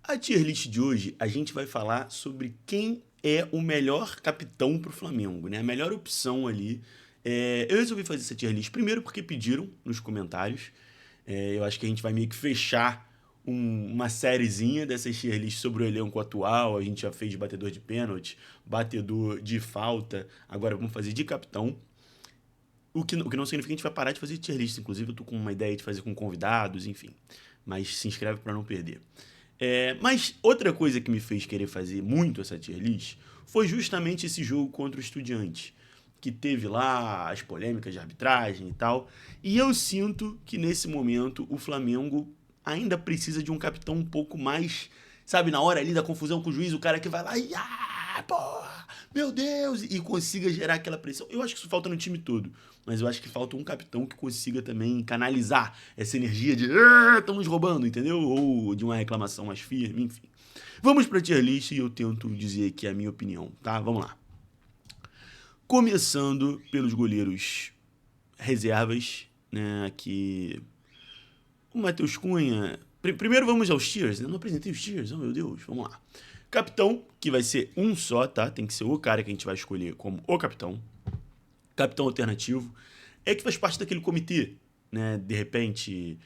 A tier list de hoje, a gente vai falar sobre quem é o melhor capitão pro Flamengo, né? A melhor opção ali. Eu resolvi fazer essa tier list primeiro porque pediram nos comentários. Eu acho que a gente vai meio que fechar uma sériezinha dessas tier list sobre o elenco atual. A gente já fez de batedor de pênalti, batedor de falta. Agora vamos fazer de capitão. O que não significa que a gente vai parar de fazer tier list. Inclusive, eu tô com uma ideia de fazer com convidados, enfim. Mas se inscreve para não perder. Mas outra coisa que me fez querer fazer muito essa tier list foi justamente esse jogo contra o Estudiantes, que teve lá as polêmicas de arbitragem e tal. E eu sinto que nesse momento o Flamengo ainda precisa de um capitão um pouco mais, sabe, na hora ali da confusão com o juiz, o cara que vai lá e porra, meu Deus, e consiga gerar aquela pressão. Eu acho que isso falta no time todo, mas eu acho que falta um capitão que consiga também canalizar essa energia de estão nos roubando, entendeu? Ou de uma reclamação mais firme, enfim. Vamos pra tier list e eu tento dizer aqui a minha opinião, tá? Vamos lá. Começando pelos goleiros reservas, né? Aqui o Matheus Cunha. Primeiro vamos aos tiers, né? Não apresentei os tiers, oh meu Deus, vamos lá. Capitão, que vai ser um só, tá? Tem que ser o cara que a gente vai escolher como o capitão. Capitão alternativo é que faz parte daquele comitê, né? De repente,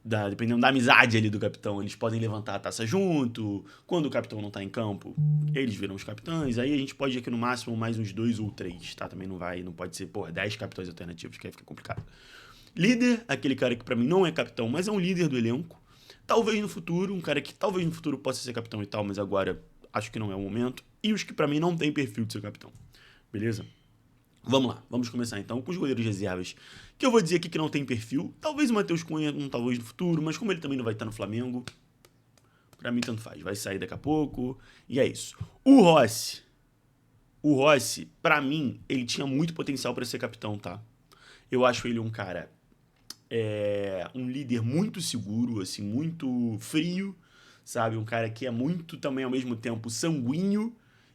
dependendo da amizade ali do capitão, eles podem levantar a taça junto. Quando o capitão não tá em campo, eles viram os capitães. Aí a gente pode ir aqui no máximo mais uns 2 ou 3, tá? Também não pode ser, 10 capitães alternativos, que aí fica complicado. Líder, aquele cara que pra mim não é capitão, mas é um líder do elenco. Talvez no futuro, um cara que talvez no futuro possa ser capitão e tal, mas agora acho que não é o momento. E os que pra mim não tem perfil de ser capitão. Beleza? Vamos lá, vamos começar então com os goleiros reservas, que eu vou dizer aqui que não tem perfil. Talvez o Matheus Cunha, talvez no futuro, mas como ele também não vai estar no Flamengo, pra mim tanto faz. Vai sair daqui a pouco, e é isso. O Rossi, pra mim, ele tinha muito potencial pra ser capitão, tá? Eu acho ele um cara, um líder muito seguro, assim, muito frio, sabe? Um cara que é muito também ao mesmo tempo sanguíneo.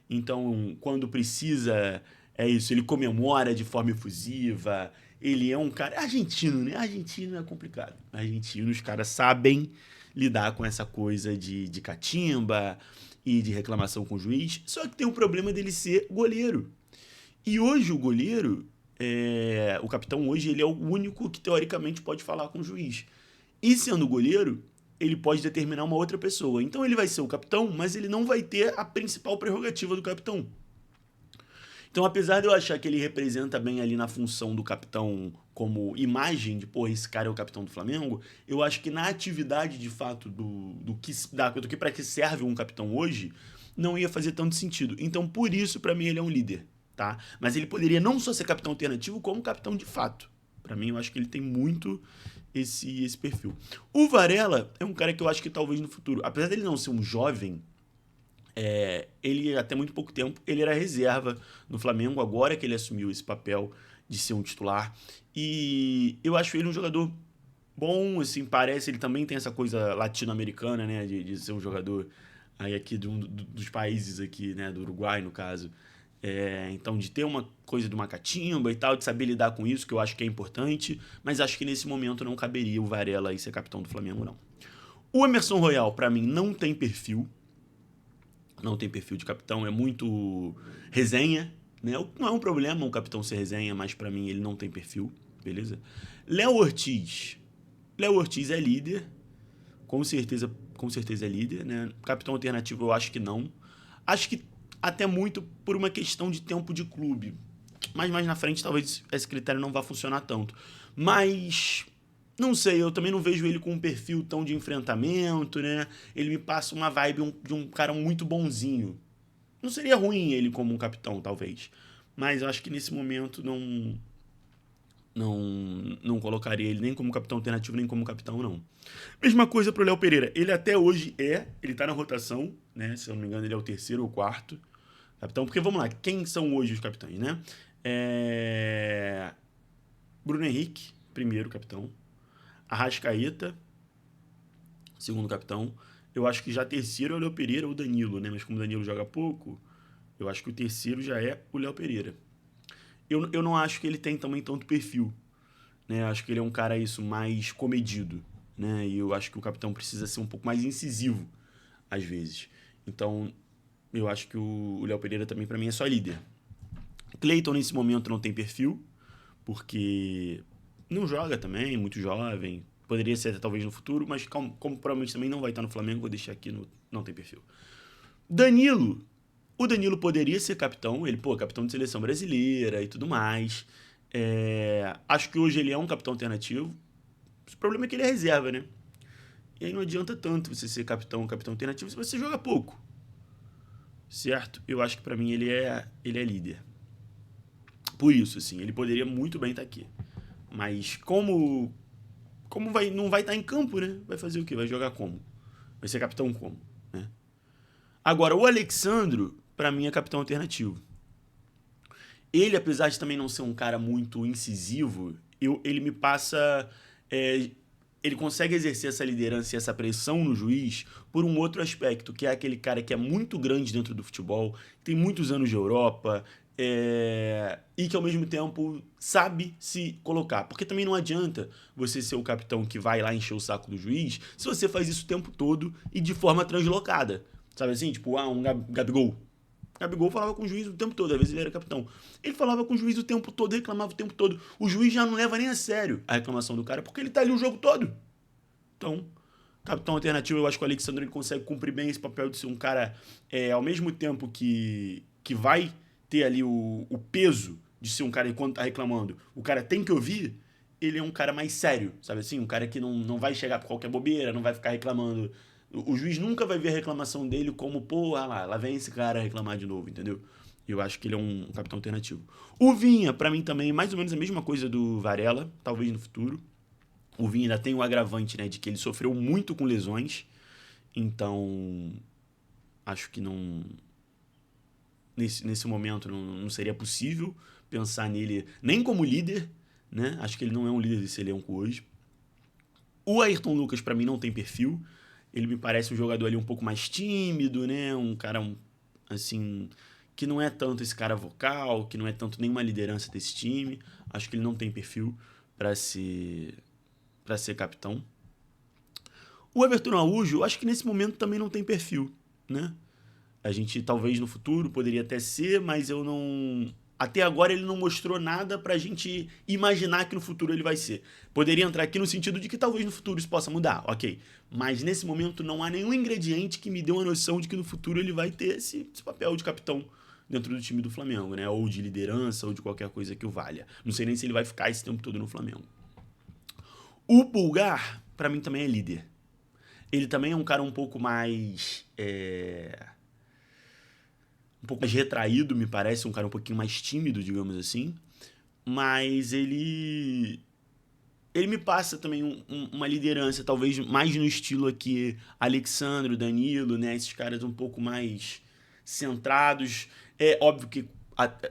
Então, quando precisa, é isso, ele comemora de forma efusiva. Ele é um cara argentino, né? Argentino é complicado. Argentino, os caras sabem lidar com essa coisa de catimba e de reclamação com o juiz. Só que tem o problema dele ser goleiro. E hoje o goleiro, o capitão hoje, ele é o único que teoricamente pode falar com o juiz. E sendo goleiro, ele pode determinar uma outra pessoa. Então ele vai ser o capitão, mas ele não vai ter a principal prerrogativa do capitão. Então, apesar de eu achar que ele representa bem ali na função do capitão como imagem de, pô, esse cara é o capitão do Flamengo, eu acho que na atividade de fato do que para que serve um capitão hoje, não ia fazer tanto sentido. Então, por isso, para mim, ele é um líder, tá? Mas ele poderia não só ser capitão alternativo, como capitão de fato. Para mim, eu acho que ele tem muito esse perfil. O Varela é um cara que eu acho que talvez no futuro, apesar dele não ser um jovem, ele até muito pouco tempo ele era reserva no Flamengo, agora que ele assumiu esse papel de ser um titular. E eu acho ele um jogador bom, assim, parece, ele também tem essa coisa latino-americana, né, de ser um jogador aí aqui dos países aqui, né, do Uruguai, no caso. Então, de ter uma coisa de uma catimba e tal, de saber lidar com isso, que eu acho que é importante, mas acho que nesse momento não caberia o Varela aí ser capitão do Flamengo, não. O Emerson Royal, pra mim, não tem perfil de capitão, é muito resenha, né? Não é um problema um capitão ser resenha, mas pra mim ele não tem perfil, beleza? Léo Ortiz. Léo Ortiz é líder, com certeza é líder, né? Capitão alternativo eu acho que não. Acho que até muito por uma questão de tempo de clube. Mas mais na frente talvez esse critério não vá funcionar tanto. Mas não sei, eu também não vejo ele com um perfil tão de enfrentamento, né? Ele me passa uma vibe de um cara muito bonzinho. Não seria ruim ele como um capitão, talvez. Mas eu acho que nesse momento não colocaria ele nem como capitão alternativo, nem como capitão, não. Mesma coisa pro Léo Pereira. Ele até hoje ele tá na rotação, né? Se eu não me engano, ele é o terceiro ou quarto capitão. Porque vamos lá, quem são hoje os capitães, né? Bruno Henrique, primeiro capitão. Arrascaeta, segundo capitão. Eu acho que já terceiro é o Léo Pereira ou o Danilo, né? Mas como o Danilo joga pouco, eu acho que o terceiro já é o Léo Pereira. Eu não acho que ele tem também tanto perfil, né? Eu acho que ele é um cara, isso, mais comedido, né? E eu acho que o capitão precisa ser um pouco mais incisivo às vezes. Então, eu acho que o Léo Pereira também, pra mim, é só líder. Cleiton, nesse momento, não tem perfil, porque não joga também, muito jovem. Poderia ser talvez no futuro, mas como provavelmente também não vai estar no Flamengo, vou deixar aqui no não tem perfil. Danilo. O Danilo poderia ser capitão, ele, pô, capitão de seleção brasileira e tudo mais. Acho que hoje ele é um capitão alternativo. O problema é que ele é reserva, né? E aí não adianta tanto você ser capitão ou capitão alternativo se você joga pouco. Certo? Eu acho que pra mim ele é líder. Por isso, assim, ele poderia muito bem estar aqui. Mas não vai estar em campo, né? Vai fazer o quê? Vai jogar como? Vai ser capitão como? Né? Agora, o Alexandro, pra mim, é capitão alternativo. Ele, apesar de também não ser um cara muito incisivo, ele me passa. é, ele consegue exercer essa liderança e essa pressão no juiz por um outro aspecto, que é aquele cara que é muito grande dentro do futebol, tem muitos anos de Europa, e que ao mesmo tempo sabe se colocar. Porque também não adianta você ser o capitão que vai lá encher o saco do juiz se você faz isso o tempo todo e de forma translocada. Sabe assim? Tipo, um Gabigol. Gabigol falava com o juiz o tempo todo, às vezes ele era capitão. Ele falava com o juiz o tempo todo, reclamava o tempo todo. O juiz já não leva nem a sério a reclamação do cara, porque ele tá ali o jogo todo. Então, capitão alternativo, eu acho que o Alexandre ele consegue cumprir bem esse papel de ser um cara, ao mesmo tempo que vai ter ali o peso de ser um cara que quando tá reclamando, o cara tem que ouvir, ele é um cara mais sério, sabe assim? Um cara que não vai chegar por qualquer bobeira, não vai ficar reclamando. O juiz nunca vai ver a reclamação dele como, pô, lá vem esse cara reclamar de novo, entendeu? Eu acho que ele é um capitão alternativo. O Vinha, pra mim também, mais ou menos a mesma coisa do Varela, talvez no futuro. O Vinha ainda tem o agravante, né, de que ele sofreu muito com lesões. Então, acho que não. Nesse momento não seria possível pensar nele nem como líder, né? Acho que ele não é um líder desse elenco hoje. O Ayrton Lucas, pra mim, não tem perfil. Ele me parece um jogador ali um pouco mais tímido, né? Um cara, assim, que não é tanto esse cara vocal, que não é tanto nenhuma liderança desse time. Acho que ele não tem perfil pra ser capitão. O Everton Araújo, acho que nesse momento também não tem perfil, né? A gente talvez no futuro poderia até ser, mas eu não. Até agora ele não mostrou nada pra gente imaginar que no futuro ele vai ser. Poderia entrar aqui no sentido de que talvez no futuro isso possa mudar, ok. Mas nesse momento não há nenhum ingrediente que me dê uma noção de que no futuro ele vai ter esse papel de capitão dentro do time do Flamengo, né? Ou de liderança, ou de qualquer coisa que o valha. Não sei nem se ele vai ficar esse tempo todo no Flamengo. O Pulgar, pra mim, também é líder. Ele também é um cara um pouco mais. Um pouco mais retraído, me parece, um cara um pouquinho mais tímido, digamos assim. Mas ele me passa também uma liderança, talvez mais no estilo aqui Alexandre, Danilo, né? Esses caras um pouco mais centrados. É óbvio que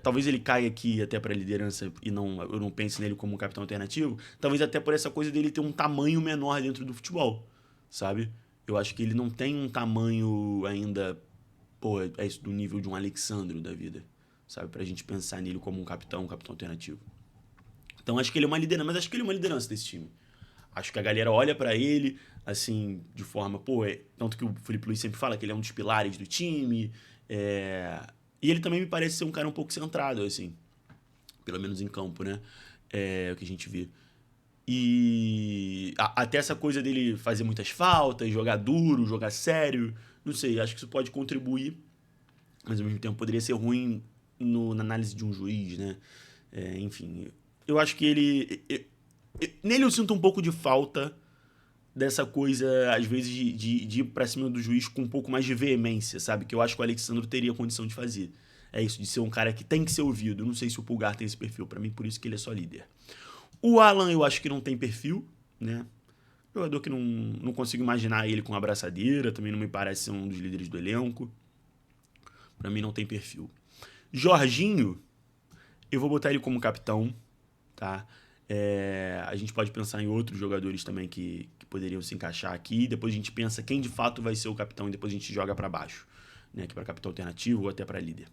talvez ele caia aqui até para liderança e eu não pense nele como um capitão alternativo. Talvez até por essa coisa dele ter um tamanho menor dentro do futebol, sabe? Eu acho que ele não tem um tamanho ainda, pô, é isso do nível de um Alexandre da vida, sabe? Pra gente pensar nele como um capitão alternativo. Então acho que ele é uma liderança, mas acho que ele é uma liderança desse time. Acho que a galera olha pra ele, assim, de forma, pô, tanto que o Felipe Luiz sempre fala que ele é um dos pilares do time, e ele também me parece ser um cara um pouco centrado, assim, pelo menos em campo, né? É o que a gente vê. E até essa coisa dele fazer muitas faltas, jogar duro, jogar sério, não sei, acho que isso pode contribuir, mas ao mesmo tempo poderia ser ruim na análise de um juiz, né? Enfim, eu acho que nele eu sinto um pouco de falta dessa coisa, às vezes, de ir pra cima do juiz com um pouco mais de veemência, sabe? Que eu acho que o Alexandre teria condição de fazer. É isso, de ser um cara que tem que ser ouvido. Não sei se o Pulgar tem esse perfil, pra mim, por isso que ele é só líder. O Alan eu acho que não tem perfil, né? Jogador que não consigo imaginar ele com abraçadeira, também não me parece ser um dos líderes do elenco. Pra mim não tem perfil. Jorginho, eu vou botar ele como capitão, tá? A gente pode pensar em outros jogadores também que poderiam se encaixar aqui. Depois a gente pensa quem de fato vai ser o capitão e depois a gente joga pra baixo, né? Aqui pra capitão alternativo ou até pra líder.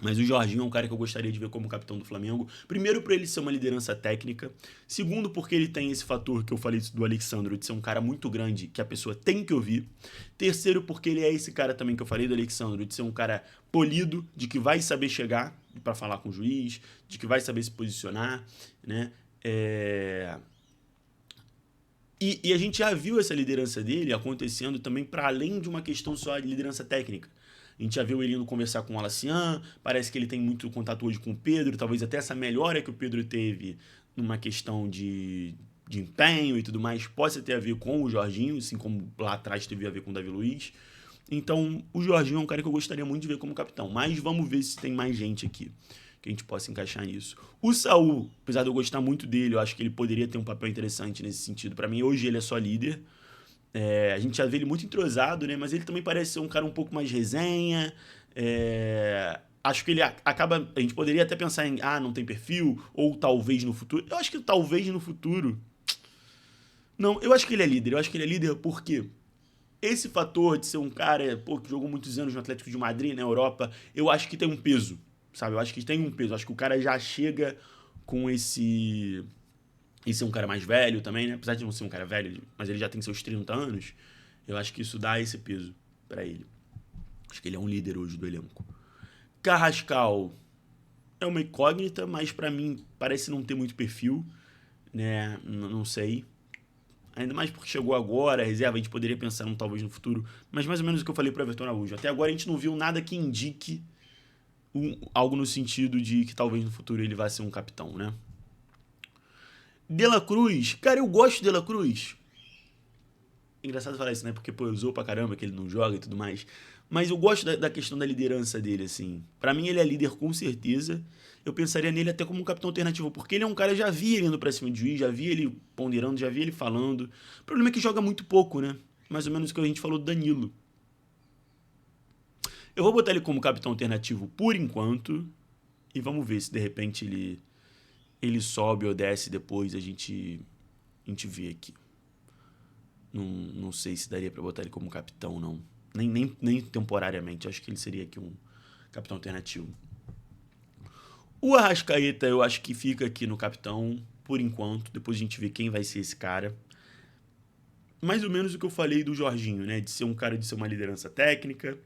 Mas o Jorginho é um cara que eu gostaria de ver como capitão do Flamengo. Primeiro, por ele ser uma liderança técnica. Segundo, porque ele tem esse fator que eu falei do Alexandro, de ser um cara muito grande que a pessoa tem que ouvir. Terceiro, porque ele é esse cara também que eu falei do Alexandro, de ser um cara polido, de que vai saber chegar para falar com o juiz, de que vai saber se posicionar, né? E a gente já viu essa liderança dele acontecendo também para além de uma questão só de liderança técnica. A gente já viu ele indo conversar com o Alacian, parece que ele tem muito contato hoje com o Pedro, talvez até essa melhora que o Pedro teve numa questão de empenho e tudo mais possa ter a ver com o Jorginho, assim como lá atrás teve a ver com o Davi Luiz. Então, o Jorginho é um cara que eu gostaria muito de ver como capitão, mas vamos ver se tem mais gente aqui que a gente possa encaixar nisso. O Saul, apesar de eu gostar muito dele, eu acho que ele poderia ter um papel interessante nesse sentido. Para mim, hoje ele é só líder. A gente já vê ele muito entrosado, né? Mas ele também parece ser um cara um pouco mais resenha. Acho que ele acaba. A gente poderia até pensar em, não tem perfil, ou talvez no futuro. Eu acho que talvez no futuro. Não, eu acho que ele é líder. Eu acho que ele é líder porque esse fator de ser um cara, que jogou muitos anos no Atlético de Madrid, na Europa, eu acho que tem um peso, sabe? Eu acho que tem um peso. Eu acho que o cara já chega com esse. E ser um cara mais velho também, né? Apesar de não ser um cara velho, mas ele já tem seus 30 anos, eu acho que isso dá esse peso pra ele. Acho que ele é um líder hoje do elenco. Carrascal é uma incógnita, mas pra mim parece não ter muito perfil, né? Não sei. Ainda mais porque chegou agora, a reserva, a gente poderia pensar talvez no futuro. Mas mais ou menos o que eu falei pro Everton Araújo. Até agora a gente não viu nada que indique algo no sentido de que talvez no futuro ele vá ser um capitão, né? De La Cruz, cara, eu gosto de De La Cruz. Engraçado falar isso, né? Porque, pô, usou pra caramba que ele não joga e tudo mais. Mas eu gosto da questão da liderança dele, assim. Pra mim, ele é líder com certeza. Eu pensaria nele até como um capitão alternativo, porque ele é um cara, já vi ele indo pra cima de juiz, já vi ele ponderando, já vi ele falando. O problema é que joga muito pouco, né? Mais ou menos o que a gente falou do Danilo. Eu vou botar ele como capitão alternativo por enquanto. E vamos ver se de repente ele sobe ou desce depois, a gente vê aqui. Não sei se daria pra botar ele como capitão, não. Nem temporariamente. Acho que ele seria aqui um capitão alternativo. O Arrascaeta eu acho que fica aqui no capitão por enquanto. Depois a gente vê quem vai ser esse cara. Mais ou menos o que eu falei do Jorginho, né? De ser um cara de ser uma liderança técnica,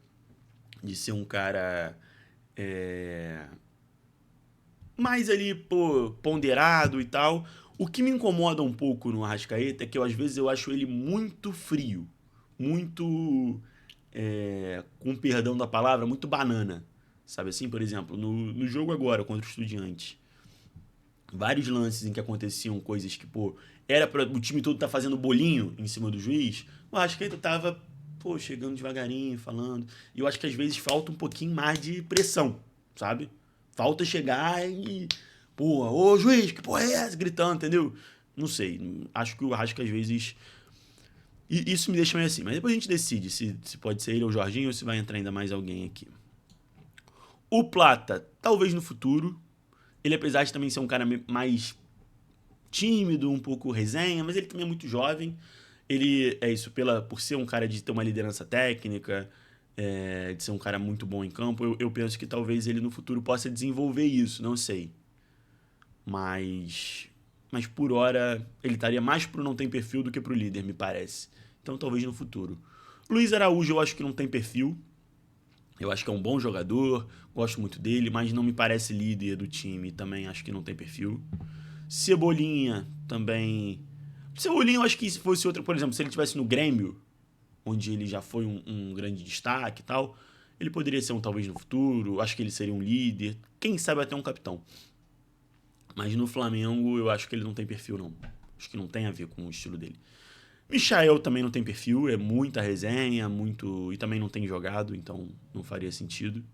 de ser um cara mais ali, ponderado e tal. O que me incomoda um pouco no Arrascaeta é que às vezes eu acho ele muito frio, muito, com perdão da palavra, muito banana. Sabe assim, por exemplo, no jogo agora contra o Estudiantes, vários lances em que aconteciam coisas que, era para o time todo estar fazendo bolinho em cima do juiz, o Arrascaeta tava, chegando devagarinho, falando. E eu acho que às vezes falta um pouquinho mais de pressão, sabe? Falta chegar e, ô juiz, que porra é essa? Gritando, entendeu? Não sei, acho que o Arrasca às vezes. E isso me deixa meio assim, mas depois a gente decide se pode ser ele ou o Jorginho ou se vai entrar ainda mais alguém aqui. O Plata, talvez no futuro. Ele, apesar de também ser um cara mais tímido, um pouco resenha, mas ele também é muito jovem. Ele é isso, por ser um cara de ter uma liderança técnica, de ser um cara muito bom em campo, eu penso que talvez ele no futuro possa desenvolver isso, não sei. Mas por hora ele estaria mais pro não tem perfil do que pro líder, me parece. Então talvez no futuro. Luiz Araújo eu acho que não tem perfil. Eu acho que é um bom jogador, gosto muito dele, mas não me parece líder do time, também acho que não tem perfil. Cebolinha também. Cebolinha eu acho que se fosse outra, por exemplo, se ele estivesse no Grêmio, onde ele já foi um grande destaque e tal, ele poderia ser talvez no futuro, acho que ele seria um líder, quem sabe até um capitão. Mas no Flamengo eu acho que ele não tem perfil, não. Acho que não tem a ver com o estilo dele. Michael também não tem perfil, é muita resenha, e também não tem jogado, então não faria sentido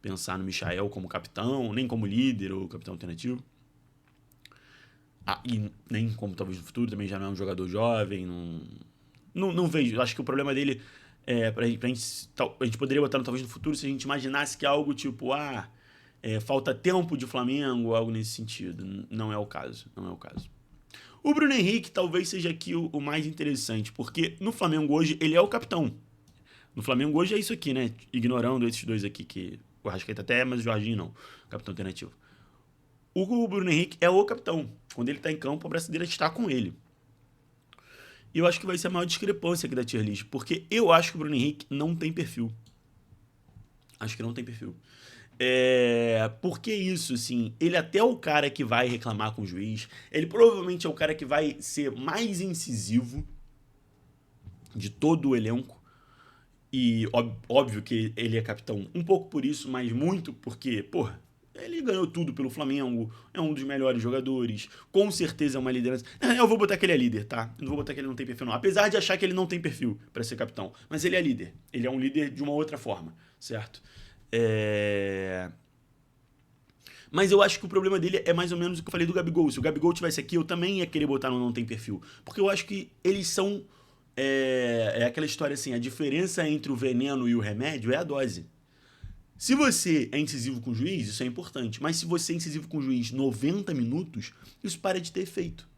pensar no Michael como capitão, nem como líder ou capitão alternativo. E nem como talvez no futuro, também já não é um jogador jovem, não vejo. Acho que o problema dele a gente poderia botar talvez no futuro se a gente imaginasse que é algo tipo, falta tempo de Flamengo, algo nesse sentido. Não é o caso, não é o caso. O Bruno Henrique talvez seja aqui o mais interessante, porque no Flamengo hoje ele é o capitão. No Flamengo hoje é isso aqui, né? Ignorando esses dois aqui, que O Arrascaeta até é, mas o Jorginho não. Capitão alternativo. O Bruno Henrique é o capitão. Quando ele tá em campo, a braçadeira está com ele. E eu acho que vai ser a maior discrepância aqui da tier list, porque eu acho que o Bruno Henrique não tem perfil. Acho que não tem perfil. Por que isso, assim? Ele até é o cara que vai reclamar com o juiz. Ele provavelmente é o cara que vai ser mais incisivo de todo o elenco. E óbvio que ele é capitão um pouco por isso, mas muito porque, porra, ele ganhou tudo pelo Flamengo, é um dos melhores jogadores, com certeza é uma liderança. Eu vou botar que ele é líder, tá? Eu não vou botar que ele não tem perfil, não. Apesar de achar que ele não tem perfil pra ser capitão. Mas ele é líder. Ele é um líder de uma outra forma, certo? Mas eu acho que o problema dele é mais ou menos o que eu falei do Gabigol. Se o Gabigol tivesse aqui, eu também ia querer botar no não tem perfil. Porque eu acho que eles são... É aquela história assim, a diferença entre o veneno e o remédio é a dose. Se você é incisivo com o juiz, isso é importante. Mas se você é incisivo com o juiz 90 minutos, isso para de ter efeito.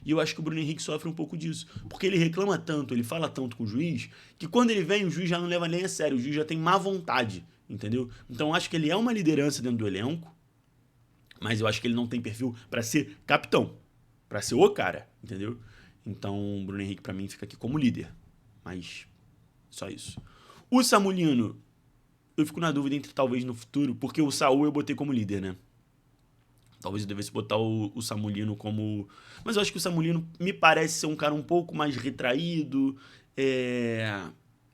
E eu acho que o Bruno Henrique sofre um pouco disso. Porque ele reclama tanto, ele fala tanto com o juiz, que quando ele vem, o juiz já não leva nem a sério. O juiz já tem má vontade, entendeu? Então eu acho que ele é uma liderança dentro do elenco, mas eu acho que ele não tem perfil para ser capitão. Para ser o cara, entendeu? Então o Bruno Henrique pra mim fica aqui como líder. Mas só isso. O Samulino, eu fico na dúvida entre talvez no futuro, porque o Saul eu botei como líder, né? Talvez eu devesse botar o Samulino como... Mas eu acho que o Samulino me parece ser um cara um pouco mais retraído,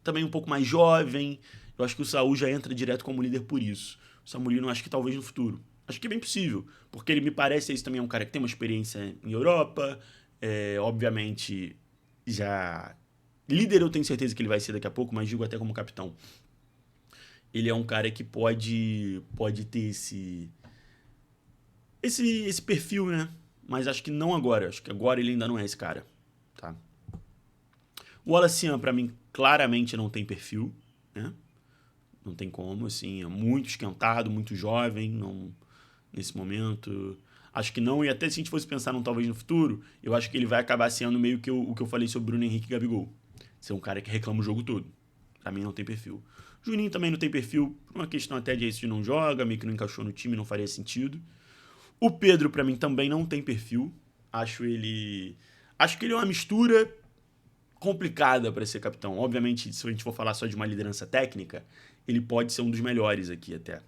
também um pouco mais jovem. Eu acho que o Saul já entra direto como líder por isso. O Samulino eu acho que talvez no futuro. Acho que é bem possível, porque ele me parece, esse também é um cara que tem uma experiência em Europa, obviamente já... Líder eu tenho certeza que ele vai ser daqui a pouco, mas digo até como capitão. Ele é um cara que pode ter esse perfil, né? Mas acho que não agora. Acho que agora ele ainda não é esse cara, tá? O Wallace, pra mim, claramente não tem perfil, né? Não tem como, assim, é muito esquentado, muito jovem, não, nesse momento. Acho que não, e até se a gente fosse pensar talvez no futuro, eu acho que ele vai acabar sendo meio que o que eu falei sobre Bruno Henrique e Gabigol. Ser um cara que reclama o jogo todo. Pra mim não tem perfil. Juninho também não tem perfil, por uma questão até de esse de não joga, meio que não encaixou no time, não faria sentido. O Pedro, pra mim, também não tem perfil. Acho que ele é uma mistura complicada para ser capitão. Obviamente, se a gente for falar só de uma liderança técnica, ele pode ser um dos melhores aqui até.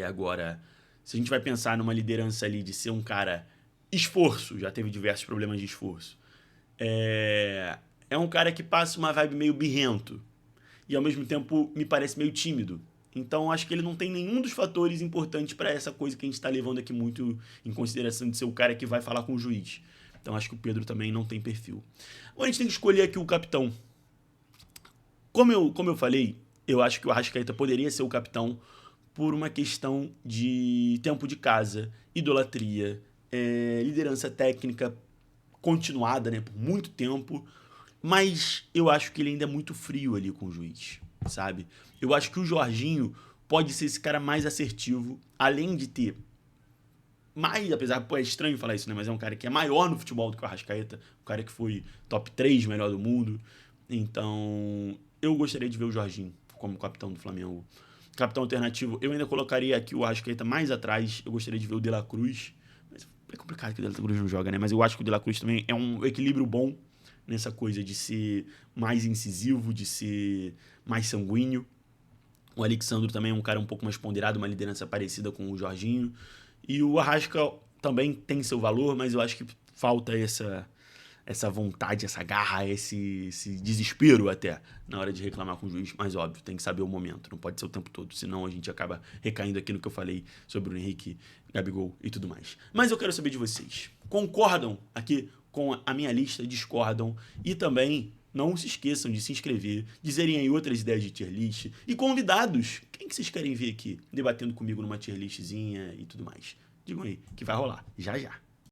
Agora, se a gente vai pensar numa liderança ali de ser um cara esforço, já teve diversos problemas de esforço. É um cara que passa uma vibe meio birrento e ao mesmo tempo me parece meio tímido. Então acho que ele não tem nenhum dos fatores importantes para essa coisa que a gente está levando aqui muito em consideração de ser o cara que vai falar com o juiz. Então acho que o Pedro também não tem perfil. Agora a gente tem que escolher aqui o capitão. Como eu falei, eu acho que o Arrascaeta poderia ser o capitão por uma questão de tempo de casa, idolatria, liderança técnica continuada, né, por muito tempo. Mas eu acho que ele ainda é muito frio ali com o juiz, sabe? Eu acho que o Jorginho pode ser esse cara mais assertivo, além de ter mais, apesar, é estranho falar isso, né? Mas é um cara que é maior no futebol do que o Arrascaeta, um cara que foi top 3 melhor do mundo. Então, eu gostaria de ver o Jorginho como capitão do Flamengo. Capitão alternativo, eu ainda colocaria aqui o Arrascaeta mais atrás. Eu gostaria de ver o De La Cruz. Mas é complicado que o De La Cruz não joga, né? Mas eu acho que o De La Cruz também é um equilíbrio bom nessa coisa de ser mais incisivo, de ser mais sanguíneo. O Alexandre também é um cara um pouco mais ponderado, uma liderança parecida com o Jorginho. E o Arrasca também tem seu valor, mas eu acho que falta essa vontade, essa garra, esse desespero até na hora de reclamar com o juiz. Mas óbvio, tem que saber o momento, não pode ser o tempo todo, senão a gente acaba recaindo aqui no que eu falei sobre o Henrique, Gabigol e tudo mais. Mas eu quero saber de vocês. Concordam aqui com a minha lista, discordam e também não se esqueçam de se inscrever, dizerem aí outras ideias de tier list e convidados. Quem que vocês querem ver aqui debatendo comigo numa tier listzinha e tudo mais? Digam aí, que vai rolar já já.